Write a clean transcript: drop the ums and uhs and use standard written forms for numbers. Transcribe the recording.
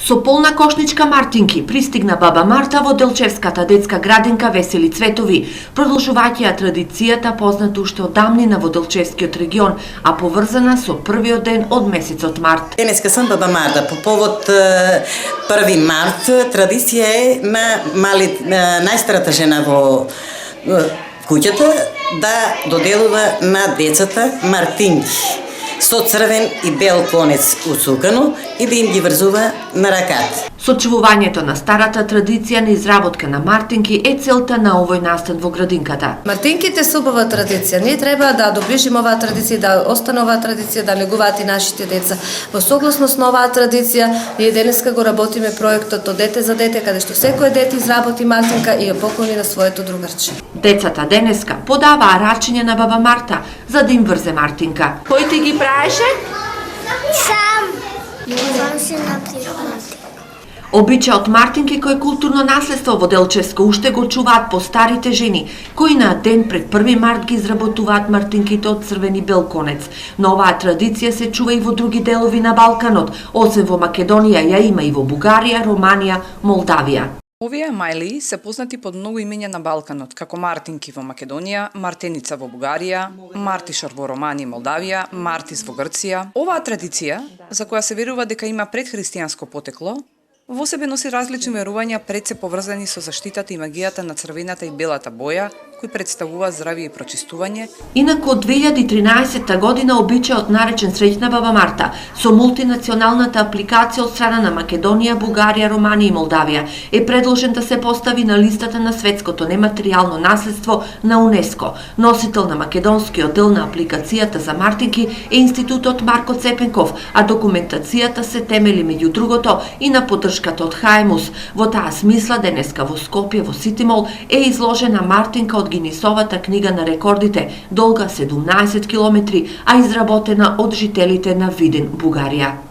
Со полна кошничка мартинки пристигна баба Марта во Делчевската детска градинка Весели цветови, продолжувајќи традицијата позната уште од давнина во Делчевскиот регион, а поврзана со првиот ден од месецот март. Денеска сум баба Марта по повод 1 март. Традиција е на најстарата жена во куќата да доделува на децата мартинки со црвен и бел конец уцукано и да им ги врзува на раката. Сочувувањето на старата традиција на изработка на мартинки е целта на овој настан во градинката. Мартинките се убава традиција. Ние треба да доближиме оваа традиција, да остане оваа традиција, да негуваат и нашите деца. Во согласност на оваа традиција, ние денеска го работиме проектот од дете за дете, каде што секој дете изработи мартинка и ја поклони на своето другарче. Децата денеска подаваа рачиња на баба Марта за да им врзе мартинка. Кој ти ги правеше? Сам. Сам си направил. Обичајот мартинки кој е културно наследство во Делчевско уште го чуваат постарите жени, кои на ден пред 1 март ги изработуваат мартинките од црвен и бел конец. Но оваа традиција се чува и во други делови на Балканот, освен во Македонија ја има и во Бугарија, Романија, Молдавија. Овие мајли се познати под многу имења на Балканот, како мартинки во Македонија, мартеница во Бугарија, мартишор во Романија и Молдавија, мартис во Грција. Оваа традиција, за која се верува дека има предхристијанско потекло, во себе носи различни верувања пред се поврзани со заштитата и магијата на црвената и белата боја, кои представуваат здравје и прочистување. Инаку од 2013 година обичајот наречен Среќна баба Марта со мултинационалната апликација од страна на Македонија, Бугарија, Романија и Молдавија е предложен да се постави на листата на светското нематеријално наследство на УНЕСКО. Носител на македонскиот дел на апликацијата за мартинки е Институтот Марко Цепенков, а документацијата се темели меѓу другото и на поддршката од Хајмус. Во таа смисла денеска во Скопје во Ситимол е изложена мартинка од Гинисовата книга на рекордите, долга 17 километри, а изработена од жителите на Видин, Бугарија.